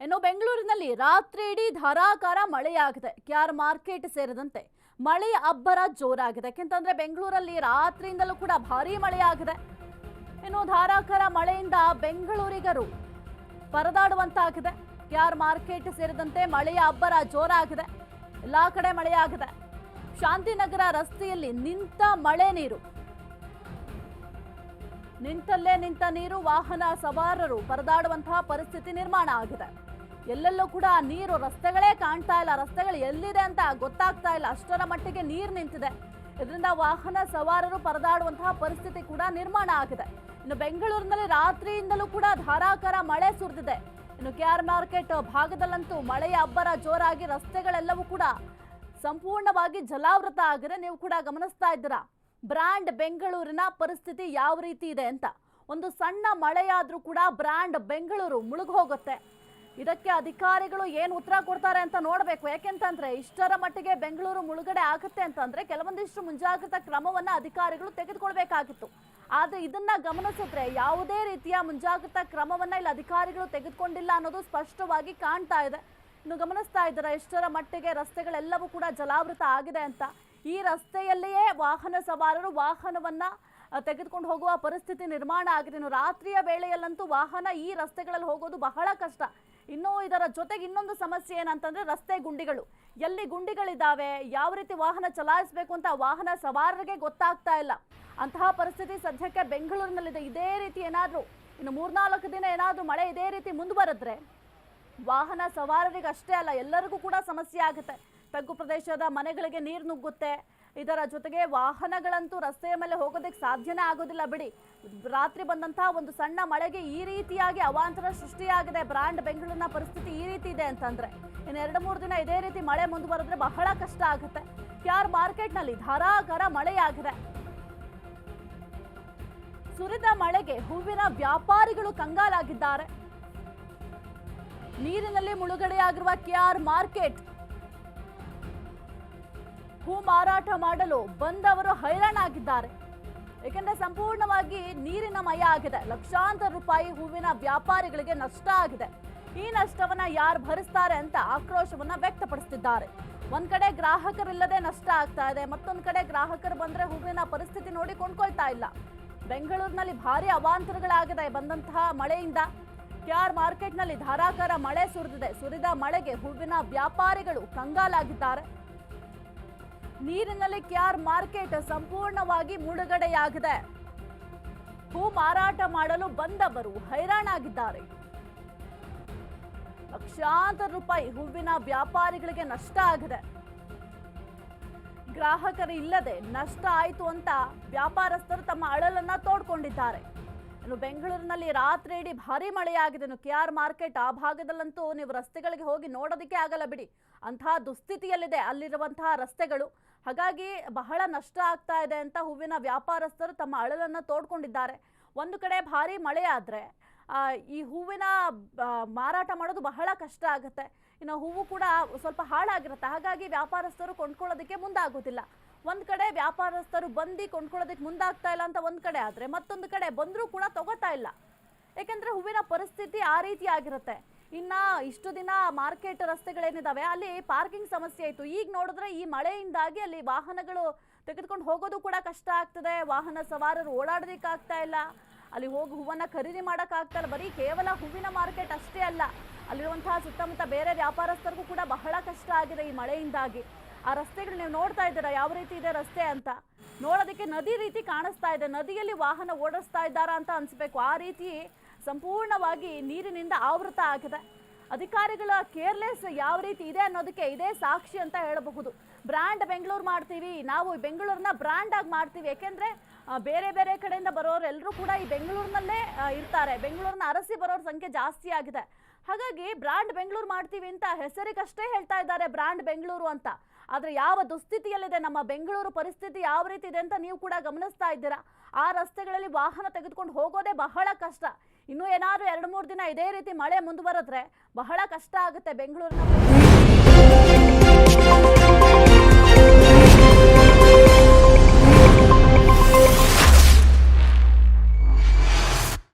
ಇನ್ನು ಬೆಂಗಳೂರಿನಲ್ಲಿ ರಾತ್ರಿ ಇಡೀ ಧಾರಾಕಾರ ಮಳೆಯಾಗಿದೆ. ಕೆಆರ್ ಮಾರ್ಕೆಟ್ ಸೇರಿದಂತೆ ಮಳೆಯ ಅಬ್ಬರ ಜೋರಾಗಿದೆ. ಯಾಕೆಂತಂದ್ರೆ ಬೆಂಗಳೂರಲ್ಲಿ ರಾತ್ರಿಯಿಂದಲೂ ಕೂಡ ಭಾರೀ ಮಳೆಯಾಗಿದೆ. ಇನ್ನು ಧಾರಾಕಾರ ಮಳೆಯಿಂದ ಬೆಂಗಳೂರಿಗರು ಪರದಾಡುವಂತಾಗಿದೆ. ಕೆಆರ್ ಮಾರ್ಕೆಟ್ ಸೇರಿದಂತೆ ಮಳೆಯ ಅಬ್ಬರ ಜೋರಾಗಿದೆ. ಎಲ್ಲಾ ಕಡೆ ಮಳೆಯಾಗಿದೆ. ಶಾಂತಿನಗರ ರಸ್ತೆಯಲ್ಲಿ ನಿಂತಲ್ಲೇ ನಿಂತ ನೀರು ವಾಹನ ಸವಾರರು ಪರದಾಡುವಂತಹ ಪರಿಸ್ಥಿತಿ ನಿರ್ಮಾಣ ಆಗಿದೆ. ಎಲ್ಲೆಲ್ಲೂ ಕೂಡ ನೀರು, ರಸ್ತೆಗಳೇ ಕಾಣ್ತಾ ಇಲ್ಲ, ರಸ್ತೆಗಳು ಎಲ್ಲಿದೆ ಅಂತ ಗೊತ್ತಾಗ್ತಾ ಇಲ್ಲ, ಅಷ್ಟರ ಮಟ್ಟಿಗೆ ನೀರು ನಿಂತಿದೆ. ಇದರಿಂದ ವಾಹನ ಸವಾರರು ಪರದಾಡುವಂತಹ ಪರಿಸ್ಥಿತಿ ಕೂಡ ನಿರ್ಮಾಣ ಆಗಿದೆ. ಇನ್ನು ಬೆಂಗಳೂರಿನಲ್ಲಿ ರಾತ್ರಿಯಿಂದಲೂ ಕೂಡ ಧಾರಾಕಾರ ಮಳೆ ಸುರಿದಿದೆ. ಇನ್ನು ಕೆಆರ್ ಮಾರ್ಕೆಟ್ ಭಾಗದಲ್ಲಂತೂ ಮಳೆಯ ಅಬ್ಬರ ಜೋರಾಗಿ ರಸ್ತೆಗಳೆಲ್ಲವೂ ಕೂಡ ಸಂಪೂರ್ಣವಾಗಿ ಜಲಾವೃತ ಆಗಿದೆ. ನೀವು ಕೂಡ ಗಮನಿಸ್ತಾ ಇದ್ದೀರಾ ಬ್ರ್ಯಾಂಡ್ ಬೆಂಗಳೂರಿನ ಪರಿಸ್ಥಿತಿ ಯಾವ ರೀತಿ ಇದೆ ಅಂತ. ಒಂದು ಸಣ್ಣ ಮಳೆಯಾದ್ರೂ ಕೂಡ ಬ್ರ್ಯಾಂಡ್ ಬೆಂಗಳೂರು ಮುಳುಗಿ ಹೋಗುತ್ತೆ. ಇದಕ್ಕೆ ಅಧಿಕಾರಿಗಳು ಏನು ಉತ್ತರ ಕೊಡ್ತಾರೆ ಅಂತ ನೋಡಬೇಕು. ಯಾಕೆಂತಂದ್ರೆ ಇಷ್ಟರ ಮಟ್ಟಿಗೆ ಬೆಂಗಳೂರು ಮುಳುಗಡೆ ಆಗುತ್ತೆ ಅಂತಂದ್ರೆ ಕೆಲವೊಂದಿಷ್ಟು ಮುಂಜಾಗ್ರತಾ ಕ್ರಮವನ್ನ ಅಧಿಕಾರಿಗಳು ತೆಗೆದುಕೊಳ್ಬೇಕಾಗಿತ್ತು. ಆದ್ರೆ ಇದನ್ನ ಗಮನಿಸಿದ್ರೆ ಯಾವುದೇ ರೀತಿಯ ಮುಂಜಾಗ್ರತಾ ಕ್ರಮವನ್ನ ಇಲ್ಲಿ ಅಧಿಕಾರಿಗಳು ತೆಗೆದುಕೊಂಡಿಲ್ಲ ಅನ್ನೋದು ಸ್ಪಷ್ಟವಾಗಿ ಕಾಣ್ತಾ ಇದೆ. ಇನ್ನು ಗಮನಿಸ್ತಾ ಇದ್ದಾರೆ ಎಷ್ಟರ ಮಟ್ಟಿಗೆ ರಸ್ತೆಗಳೆಲ್ಲವೂ ಕೂಡ ಜಲಾವೃತ ಆಗಿದೆ ಅಂತ. ಈ ರಸ್ತೆಯಲ್ಲಿಯೇ ವಾಹನ ಸವಾರರು ವಾಹನವನ್ನ ತೆಗೆದುಕೊಂಡು ಹೋಗುವ ಪರಿಸ್ಥಿತಿ ನಿರ್ಮಾಣ ಆಗಿದೆ. ಇನ್ನು ರಾತ್ರಿಯ ವೇಳೆಯಲ್ಲಂತೂ ವಾಹನ ಈ ರಸ್ತೆಗಳಲ್ಲಿ ಹೋಗೋದು ಬಹಳ ಕಷ್ಟ. ಇನ್ನು ಇದರ ಜೊತೆಗೆ ಇನ್ನೊಂದು ಸಮಸ್ಯೆ ಏನಂತಂದ್ರೆ ರಸ್ತೆ ಗುಂಡಿಗಳು. ಎಲ್ಲಿ ಗುಂಡಿಗಳಿದ್ದಾವೆ, ಯಾವ ರೀತಿ ವಾಹನ ಚಲಾಯಿಸಬೇಕು ಅಂತ ವಾಹನ ಸವಾರರಿಗೆ ಗೊತ್ತಾಗ್ತಾ ಇಲ್ಲ. ಅಂತಹ ಪರಿಸ್ಥಿತಿ ಸದ್ಯಕ್ಕೆ ಬೆಂಗಳೂರಿನಲ್ಲಿದೆ. ಇದೇ ರೀತಿ ಏನಾದರೂ ಇನ್ನು 3-4 ದಿನ ಏನಾದರೂ ಮಳೆ ಇದೇ ರೀತಿ ಮುಂದುವರೆದ್ರೆ ವಾಹನ ಸವಾರರಿಗೆ ಅಷ್ಟೇ ಅಲ್ಲ, ಎಲ್ಲರಿಗೂ ಕೂಡ ಸಮಸ್ಯೆ ಆಗುತ್ತೆ. ತಗ್ಗು ಪ್ರದೇಶದ ಮನೆಗಳಿಗೆ ನೀರು ನುಗ್ಗುತ್ತೆ. ಇದರ ಜೊತೆಗೆ ವಾಹನಗಳಂತೂ ರಸ್ತೆಯ ಮೇಲೆ ಹೋಗೋದಕ್ಕೆ ಸಾಧ್ಯನೇ ಆಗೋದಿಲ್ಲ ಬಿಡಿ. ರಾತ್ರಿ ಬಂದಂತಹ ಒಂದು ಸಣ್ಣ ಮಳೆಗೆ ಈ ರೀತಿಯಾಗಿ ಅವಾಂತರ ಸೃಷ್ಟಿಯಾಗಿದೆ. ಬ್ರ್ಯಾಂಡ್ ಬೆಂಗಳೂರಿನ ಪರಿಸ್ಥಿತಿ ಈ ರೀತಿ ಇದೆ ಅಂತಂದ್ರೆ ಇನ್ನು 2-3 ದಿನ ಇದೇ ರೀತಿ ಮಳೆ ಮುಂದುವರೆದ್ರೆ ಬಹಳ ಕಷ್ಟ ಆಗುತ್ತೆ. ಕೆಆರ್ ಮಾರ್ಕೆಟ್ನಲ್ಲಿ ಧಾರಾಕಾರ ಮಳೆಯಾಗಿದೆ. ಸುರಿದ ಮಳೆಗೆ ಹೂವಿನ ವ್ಯಾಪಾರಿಗಳು ಕಂಗಾಲಾಗಿದ್ದಾರೆ. ನೀರಿನಲ್ಲಿ ಮುಳುಗಡೆಯಾಗಿರುವ ಕೆಆರ್ ಮಾರ್ಕೆಟ್ ಹೂ ಮಾರಾಟ ಮಾಡಲು ಬಂದವರು ಹೈರಾಣಾಗಿದ್ದಾರೆ. ಏಕೆಂದರೆ ಸಂಪೂರ್ಣವಾಗಿ ನೀರಿನ ಮಯ ಆಗಿದೆ. ಲಕ್ಷಾಂತರ ರೂಪಾಯಿ ಹೂವಿನ ವ್ಯಾಪಾರಿಗಳಿಗೆ ನಷ್ಟ ಆಗಿದೆ. ಈ ನಷ್ಟವನ್ನ ಯಾರು ಭರಿಸ್ತಾರೆ ಅಂತ ಆಕ್ರೋಶವನ್ನ ವ್ಯಕ್ತಪಡಿಸುತ್ತಿದ್ದಾರೆ. ಒಂದ್ ಕಡೆ ಗ್ರಾಹಕರಿಲ್ಲದೆ ನಷ್ಟ ಆಗ್ತಾ ಇದೆ, ಮತ್ತೊಂದ್ ಕಡೆ ಗ್ರಾಹಕರು ಬಂದ್ರೆ ಹೂವಿನ ಪರಿಸ್ಥಿತಿ ನೋಡಿ ಕೊಂಡ್ಕೊಳ್ತಾ ಇಲ್ಲ. ಬೆಂಗಳೂರಿನಲ್ಲಿ ಭಾರಿ ಅವಾಂತರಗಳಾಗಿದೆ ಬಂದಂತಹ ಮಳೆಯಿಂದ. ಕೆಆರ್ ಮಾರ್ಕೆಟ್ನಲ್ಲಿ ಧಾರಾಕಾರ ಮಳೆ ಸುರಿದಿದೆ. ಸುರಿದ ಮಳೆಗೆ ಹೂವಿನ ವ್ಯಾಪಾರಿಗಳು ಕಂಗಾಲಾಗಿದ್ದಾರೆ. ನೀರಿನಲ್ಲಿ ಕೆಆರ್ ಮಾರ್ಕೆಟ್ ಸಂಪೂರ್ಣವಾಗಿ ಮುಳುಗಡೆಯಾಗಿದೆ. ಹೂ ಮಾರಾಟ ಮಾಡಲು ಬಂದವರು ಹೈರಾಣಾಗಿದ್ದಾರೆ. ಲಕ್ಷಾಂತರ ರೂಪಾಯಿ ಹೂವಿನ ವ್ಯಾಪಾರಿಗಳಿಗೆ ನಷ್ಟ ಆಗಿದೆ. ಗ್ರಾಹಕರು ಇಲ್ಲದೆ ನಷ್ಟ ಆಯಿತು ಅಂತ ವ್ಯಾಪಾರಸ್ಥರು ತಮ್ಮ ಅಳಲನ್ನ ತೋಡ್ಕೊಂಡಿದ್ದಾರೆ. ಇನ್ನು ಬೆಂಗಳೂರಿನಲ್ಲಿ ರಾತ್ರಿ ಇಡೀ ಭಾರಿ ಮಳೆಯಾಗಿದೆ. ಇನ್ನು ಕೆಆರ್ ಮಾರ್ಕೆಟ್ ಆ ಭಾಗದಲ್ಲಂತೂ ನೀವು ರಸ್ತೆಗಳಿಗೆ ಹೋಗಿ ನೋಡೋದಕ್ಕೆ ಆಗಲ್ಲ ಬಿಡಿ, ಅಂತಹ ದುಸ್ಥಿತಿಯಲ್ಲಿದೆ ಅಲ್ಲಿರುವಂತಹ ರಸ್ತೆಗಳು. ಹಾಗಾಗಿ ಬಹಳ ನಷ್ಟ ಆಗ್ತಾ ಇದೆ ಅಂತ ಹೂವಿನ ವ್ಯಾಪಾರಸ್ಥರು ತಮ್ಮ ಅಳಲನ್ನ ತೋಡ್ಕೊಂಡಿದ್ದಾರೆ. ಒಂದು ಕಡೆ ಭಾರಿ ಮಳೆ ಆದ್ರೆ ಈ ಹೂವಿನ ಮಾರಾಟ ಮಾಡೋದು ಬಹಳ ಕಷ್ಟ ಆಗುತ್ತೆ. ಇನ್ನು ಹೂವು ಕೂಡ ಸ್ವಲ್ಪ ಹಾಳಾಗಿರುತ್ತೆ. ಹಾಗಾಗಿ ವ್ಯಾಪಾರಸ್ಥರು ಕೊಂಡ್ಕೊಳ್ಳೋದಕ್ಕೆ ಮುಂದಾಗೋದಿಲ್ಲ. ಒಂದ್ ಕಡೆ ವ್ಯಾಪಾರಸ್ಥರು ಬಂದು ಕೊಂಡ್ಕೊಳ್ಳೋದಕ್ಕೆ ಮುಂದಾಗ್ತಾ ಇಲ್ಲ ಅಂತ ಒಂದ್ ಕಡೆ ಆದ್ರೆ, ಮತ್ತೊಂದು ಕಡೆ ಬಂದರೂ ಕೂಡ ತಗೋತಾ ಇಲ್ಲ. ಯಾಕೆಂದ್ರೆ ಹೂವಿನ ಪರಿಸ್ಥಿತಿ ಆ ರೀತಿ ಆಗಿರುತ್ತೆ. ಇನ್ನ ಇಷ್ಟು ದಿನ ಮಾರ್ಕೆಟ್ ರಸ್ತೆಗಳೇನಿದಾವೆ ಅಲ್ಲಿ ಪಾರ್ಕಿಂಗ್ ಸಮಸ್ಯೆ ಇತ್ತು. ಈಗ ನೋಡಿದ್ರೆ ಈ ಮಳೆಯಿಂದಾಗಿ ಅಲ್ಲಿ ವಾಹನಗಳು ತೆಗೆದುಕೊಂಡು ಹೋಗೋದು ಕೂಡ ಕಷ್ಟ ಆಗ್ತದೆ. ವಾಹನ ಸವಾರರು ಓಡಾಡೋದಕ್ಕೆ ಆಗ್ತಾ ಇಲ್ಲ. ಅಲ್ಲಿ ಹೋಗಿ ಹೂವನ್ನ ಖರೀದಿ ಮಾಡಕ್ ಆಗ್ತಾ ಇಲ್ಲ. ಬರೀ ಕೇವಲ ಹೂವಿನ ಮಾರ್ಕೆಟ್ ಅಷ್ಟೇ ಅಲ್ಲ, ಅಲ್ಲಿರುವಂತಹ ಸುತ್ತಮುತ್ತ ಬೇರೆ ವ್ಯಾಪಾರಸ್ಥರಿಗೂ ಕೂಡ ಬಹಳ ಕಷ್ಟ ಆಗಿದೆ ಈ ಮಳೆಯಿಂದಾಗಿ. ಆ ರಸ್ತೆಗಳು ನೀವು ನೋಡ್ತಾ ಇದ್ದೀರಾ ಯಾವ ರೀತಿ ಇದೆ ರಸ್ತೆ ಅಂತ. ನೋಡೋದಕ್ಕೆ ನದಿ ರೀತಿ ಕಾಣಿಸ್ತಾ ಇದೆ. ನದಿಯಲ್ಲಿ ವಾಹನ ಓಡಿಸ್ತಾ ಇದ್ದಾರಾ ಅಂತ ಅನ್ಸ್ಬೇಕು. ಆ ರೀತಿ ಸಂಪೂರ್ಣವಾಗಿ ನೀರಿನಿಂದ ಆವೃತ ಆಗಿದೆ. ಅಧಿಕಾರಿಗಳ ಕೇರ್ಲೆಸ್ ಯಾವ ರೀತಿ ಇದೆ ಅನ್ನೋದಕ್ಕೆ ಇದೇ ಸಾಕ್ಷಿ ಅಂತ ಹೇಳಬಹುದು. ಬ್ರ್ಯಾಂಡ್ ಬೆಂಗಳೂರು ಮಾಡ್ತೀವಿ ನಾವು, ಬೆಂಗಳೂರನ್ನ ಬ್ರ್ಯಾಂಡ್ ಆಗಿ ಮಾಡ್ತೀವಿ. ಯಾಕೆಂದ್ರೆ ಬೇರೆ ಬೇರೆ ಕಡೆಯಿಂದ ಬರೋರು ಎಲ್ಲರೂ ಕೂಡ ಈ ಬೆಂಗಳೂರಿನಲ್ಲೇ ಇರ್ತಾರೆ. ಬೆಂಗಳೂರನ್ನ ಅರಸಿ ಬರೋರ ಸಂಖ್ಯೆ ಜಾಸ್ತಿ ಆಗಿದೆ. ಹಾಗಾಗಿ ಬ್ರ್ಯಾಂಡ್ ಬೆಂಗಳೂರು ಮಾಡ್ತೀವಿ ಅಂತ ಹೆಸರಿಗಷ್ಟೇ ಹೇಳ್ತಾ ಇದ್ದಾರೆ ಬ್ರ್ಯಾಂಡ್ ಬೆಂಗಳೂರು ಅಂತ. ಆದ್ರೆ ಯಾವ ದುಸ್ಥಿತಿಯಲ್ಲಿದೆ ನಮ್ಮ ಬೆಂಗಳೂರು ಪರಿಸ್ಥಿತಿ ಯಾವ ರೀತಿ ಇದೆ ಅಂತ ನೀವು ಕೂಡ ಗಮನಿಸ್ತಾ ಇದ್ದೀರಾ. ಆ ರಸ್ತೆಗಳಲ್ಲಿ ವಾಹನ ತೆಗೆದುಕೊಂಡು ಹೋಗೋದೇ ಬಹಳ ಕಷ್ಟ. ಇನ್ನು ಏನಾದ್ರು 2-3 ದಿನ ಇದೇ ರೀತಿ ಮಳೆ ಮುಂದುವರೆದ್ರೆ ಬಹಳ ಕಷ್ಟ ಆಗುತ್ತೆ ಬೆಂಗಳೂರಿನ.